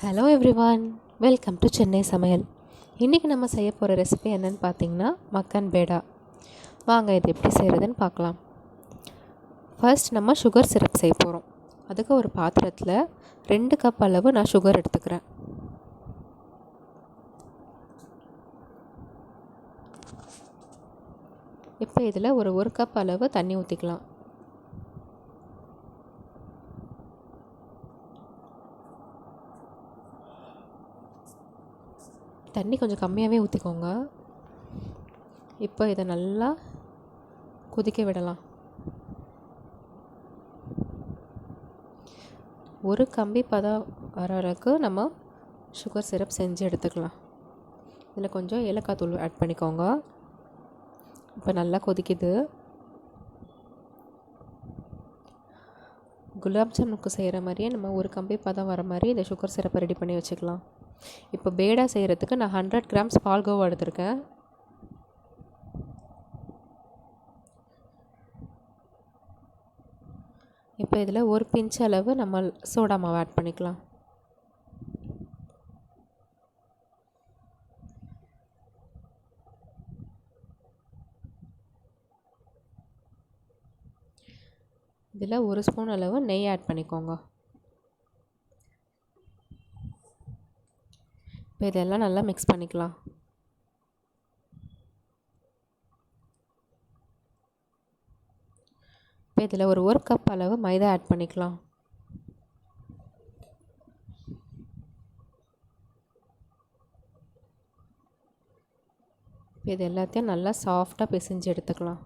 Hello everyone, welcome to Chennai சமையல். இன்றைக்கி நம்ம செய்ய போகிற ரெசிபி என்னென்னு பார்த்தீங்கன்னா மக்கன் பேடா. வாங்க இது எப்படி செய்கிறதுன்னு பார்க்கலாம். ஃபர்ஸ்ட் நம்ம சுகர் சிரப் செய்ய போகிறோம். அதுக்கு ஒரு பாத்திரத்தில் 2 கப் அளவு நான் சுகர் எடுத்துக்கிறேன். இப்போ இதில் ஒரு கப் அளவு தண்ணி ஊற்றிக்கலாம். தண்ணி கொஞ்சம் கம்மியாகவே ஊற்றிக்கோங்க. இப்போ இதை நல்லா கொதிக்க விடலாம். ஒரு கம்பி பதம் வர அளவுக்கு நம்ம சுகர் சிரப் செஞ்சு எடுத்துக்கலாம். இதில் கொஞ்சம் ஏலக்காய் தூள் ஆட் பண்ணிக்கோங்க. இப்போ நல்லா கொதிக்குது. குலாப் ஜாமுனுக்கு செய்கிற மாதிரியே நம்ம ஒரு கம்பி பதம் வர மாதிரி இந்த சுகர் சிரப்பை ரெடி பண்ணி வச்சுக்கலாம். இப்போ பேடா செய்கிறதுக்கு நான் 100 கிராம்ஸ் பால்கோவா எடுத்திருக்கேன். இப்போ இதில் ஒரு பிஞ்ச் அளவு நம்ம சோடா மாவு ஆட் பண்ணிக்கலாம். இதில் 1 ஸ்பூன் அளவு நெய் ஆட் பண்ணிக்கோங்க. இப்போ இதெல்லாம் நல்லா மிக்ஸ் பண்ணிக்கலாம். இப்போ இதில் ஒரு கப் அளவு மைதா ஆட் பண்ணிக்கலாம். இப்போ இது எல்லாத்தையும் நல்லா சாஃப்டாக பிசைஞ்சு எடுத்துக்கலாம்.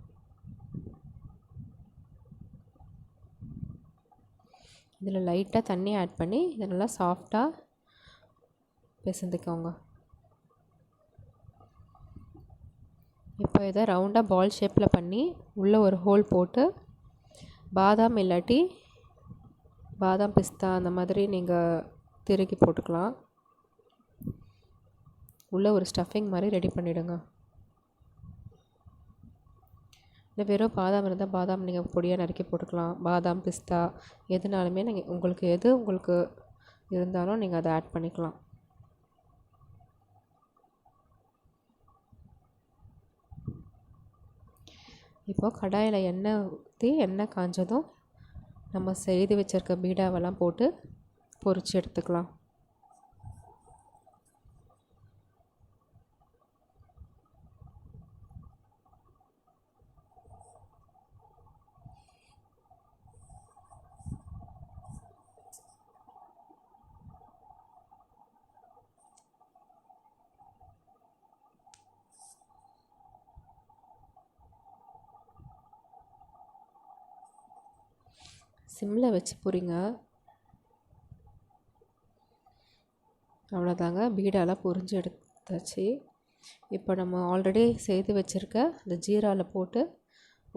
இதில் லைட்டாக தண்ணி ஆட் பண்ணி இதை நல்லா சாஃப்டாக பிசைஞ்சுக்கோங்க. இப்போ இதை ரவுண்டாக பால் ஷேப்பில் பண்ணி உள்ளே ஒரு ஹோல் போட்டு பாதாம் இல்லாட்டி பாதாம் பிஸ்தா அந்த மாதிரி நீங்கள் திருக்கி போட்டுக்கலாம். உள்ளே ஒரு ஸ்டஃபிங் மாதிரி ரெடி பண்ணிவிடுங்க. இல்லை வெறும் பாதாம் இருந்தால் பாதாம் நீங்கள் பொடியாக நறுக்கி போட்டுக்கலாம். பாதாம் பிஸ்தா எதுனாலுமே நீங்கள் உங்களுக்கு இருந்தாலும் நீங்கள் அதை ஆட் பண்ணிக்கலாம். இப்போது கடாயில் எண்ணெய் ஊற்றி எண்ணெய் காஞ்சதும் நம்ம செய்து வச்சுருக்க பீடாவெல்லாம் போட்டு பொரித்து எடுத்துக்கலாம். சிம்மில் வச்சு பொரிங்க. அவ்வளோதாங்க, பீடாலாம் பொரிஞ்சு எடுத்தாச்சு. இப்போ நம்ம ஆல்ரெடி செய்து வச்சுருக்க அந்த ஜீராவில் போட்டு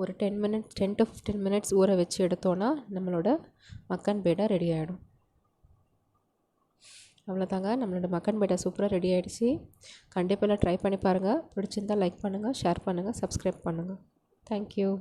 ஒரு 10 to 15 மினிட்ஸ் ஊற வச்சு எடுத்தோன்னா நம்மளோட மக்கன் பேடா ரெடி ஆகிடும். அவ்வளோதாங்க, நம்மளோட மக்கன் பேடா சூப்பராக ரெடி ஆகிடுச்சு. கண்டிப்பாக ட்ரை பண்ணி பாருங்கள். பிடிச்சிருந்தால் லைக் பண்ணுங்கள், ஷேர் பண்ணுங்கள், சப்ஸ்கிரைப் பண்ணுங்கள். தேங்க்யூ.